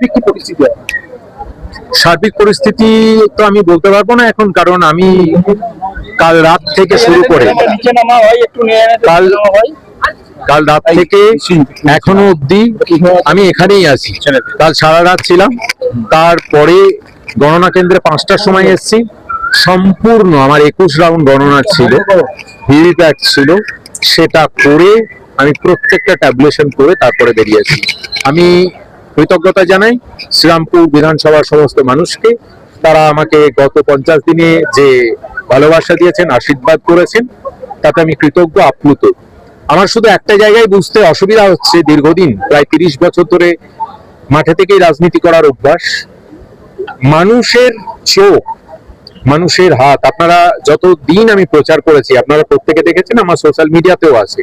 সার্বিক কি পরিস্থিতি? সার্বিক পরিস্থিতি তো আমি বলতে পারবো না এখন, কারণ আমি কাল রাত থেকে শুরু করে কাল রাত থেকে এখনো অব্দি আমি এখানেই আছি। কাল সারা রাত ছিলাম, তারপরে গণনা কেন্দ্রে 5টার সময় এসেছি। সম্পূর্ণ আমার 21 রাউন্ড গণনা ছিল, ভিভিপ্যাট ছিল, সেটা করে আমি প্রত্যেকটা ট্যাবুলেশন করে তারপরে বেরিয়েছি। আমি কৃতজ্ঞতা জানাই শ্রীরামপুর বিধানসভার সমস্ত মানুষকে। তারা আমাকে গত 50 দিনে যে ভালোবাসা দিয়েছেন, আশীর্বাদ করেছেন, তাতে আমি কৃতজ্ঞ, আপ্লুত। আমার শুধু একটা জায়গায় বুঝতে অসুবিধা হচ্ছে, দীর্ঘদিন প্রায় 30 বছর ধরে মাঠে থেকেই রাজনীতি করার অভ্যাস। মানুষের চোখ, মানুষের হাত, আপনারা যত দিন আমি প্রচার করেছি, আপনারা প্রত্যেকে দেখেছেন, আমার সোশ্যাল মিডিয়াতেও আছে।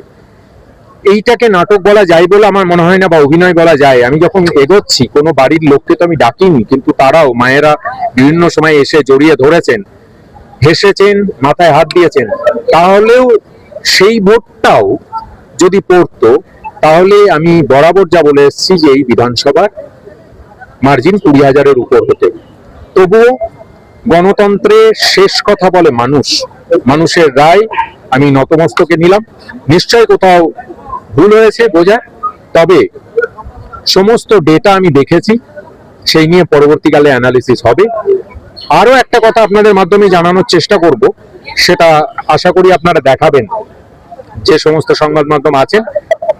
এইটাকে নাটক বলা যায় বলে আমার মনে হয় না, বা অভিনয় বলা যায়। আমি যখন এগোচ্ছি, কোনো বাড়ির লোককে তো আমি ডাকিনি, কিন্তু তারাও, মায়েরা বিভিন্ন সময় এসে জড়িয়ে ধরেছেন, হেসেছেন, মাথায় হাত দিয়েছেন। তাহলেও সেই ভোটটাও যদি পড়তো, তাহলে আমি বরাবর যা বলে এসেছি যে এই বিধানসভার মার্জিন 20,000-এর উপর হতে। তবুও গণতন্ত্রে শেষ কথা বলে মানুষ, মানুষের রায় আমি নতমস্তকে নিলাম। নিশ্চয় কোথাও ভুল হয়েছে বোঝা, তবে সমস্ত ডেটা আমি দেখেছি, সেই নিয়ে পরবর্তীকালে অ্যানালিসিস হবে। আরো একটা কথা আপনাদের মাধ্যমে জানানোর চেষ্টা করব, সেটা আশা করি আপনারা দেখাবেন, যে সমস্ত সংবাদ মাধ্যম আছেন,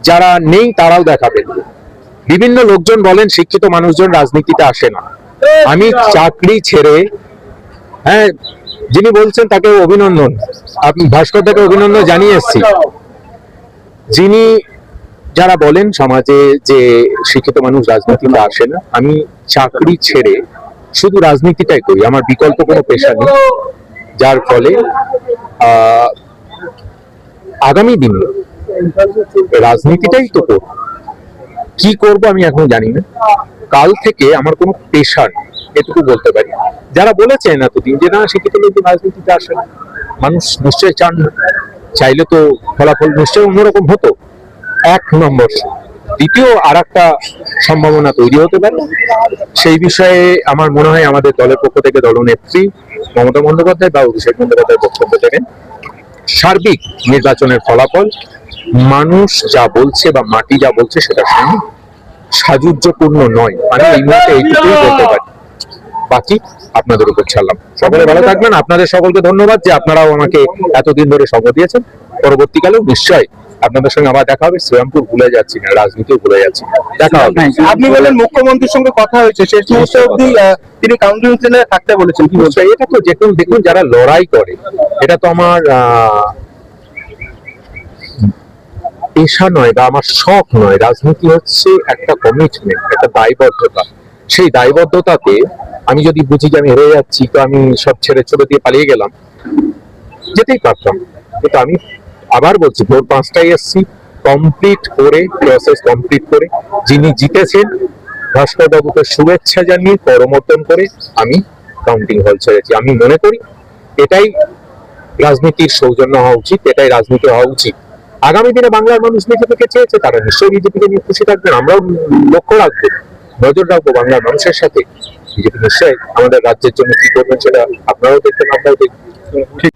যারা নেই তারাও দেখাবেন। বিভিন্ন লোকজন বলেন শিক্ষিত মানুষজন রাজনীতিতে আসে না। আমি চাকরি ছেড়ে, হ্যাঁ, যিনি বলছেন তাকে অভিনন্দন, আপনি ভাস্কর দাকে অভিনন্দন জানিয়ে এসেছি। যিনি, যারা বলেন সমাজে যে শিক্ষিত মানুষ রাজনীতিতে আসে না, আমি চাকরি ছেড়ে শুধু রাজনীতিটাই করি, আমার বিকল্প কোনো পেশা নেই। যার ফলে আগামী দিনে রাজনীতিটাই তো করব। কি করব আমি এখন জানি না। কাল থেকে আমার কোনো পেশা নেই, এটুকু বলতে পারি। যারা বলেছেন এতদিন যে না শিক্ষিত লোক রাজনীতিতে আসে না, মানুষ নিশ্চয়ই চান না, চাইলে তো ফলাফল নিশ্চয়ই অন্যরকম হতো। 1 নম্বর। দ্বিতীয় আর একটা সম্ভাবনা তৈরি হতে পারে, সেই বিষয়ে আমার মনে হয় আমাদের দলের পক্ষ থেকে দলনেত্রী মমতা বন্দ্যোপাধ্যায় বা অভিষেক বন্দ্যোপাধ্যায় বক্তব্য দেবেন। সার্বিক নির্বাচনের ফলাফল মানুষ যা বলছে বা মাটি যা বলছে সেটা শুনে সাজুজ্যপূর্ণ নয়। আমি এই মুহূর্তে এইটুকুই বলতে পারি, বাকি আপনাদের উপর ছাড়লাম। সকলে ভালো থাকবেন। আপনাদের সকলকে ধন্যবাদ যে আপনারাও আমাকে এতদিন ধরে সঙ্গ দিয়েছেন। পরবর্তীকালেও নিশ্চয়ই আপনাদের সঙ্গে আবার দেখা হবে। শ্রীরামপুর ভুলে যাচ্ছি না, রাজনীতিও ভুলে যাচ্ছি না, দেখা হবে। আপনি বলেন মুখ্যমন্ত্রীর সঙ্গে কথা হয়েছে, শেষ মুহূর্তে অবধি তিনি কাউন্সিল থাকতে বলেছেন, কি বলছেন? এটা তো দেখুন যারা লড়াই করে, এটা তো আমার পেশা নয় বা আমার শখ নয়। রাজনীতি হচ্ছে একটা কমিটমেন্ট, একটা দায়বদ্ধতা। সেই দায়বদ্ধতাতে আমি যদি বুঝি যে আমি হেরে যাচ্ছি, তো আমি সব ছেড়ে ছেড়ে দিয়ে পালিয়ে গেলাম, যেতেই পারতাম। কিন্তু আমি আবার বলছি, ভোর 5টায় এসছি, কমপ্লিট করে, প্রসেস কমপ্লিট করে, যিনি জিতেছেন ভাস্কর বাবুকে শুভেচ্ছা জানিয়ে করমর্দন করে আমি কাউন্টিং হল ছেড়েছি। আমি মনে করি এটাই রাজনীতির সৌজন্য হওয়া উচিত, এটাই রাজনীতি হওয়া উচিত। আগামী দিনে বাংলার মানুষ বিজেপিকে চেয়েছে, তারা নিশ্চয়ই বিজেপিকে নিয়ে খুশি থাকবেন। আমরাও লক্ষ্য রাখবো, নজর রাখবো বাংলার মানুষের সাথে। বিজেপি নিশ্চয়ই আমাদের রাজ্যের জন্য কি করবেন সেটা আপনারাও দেখবেন, আমরাও দেখবেন। ঠিক।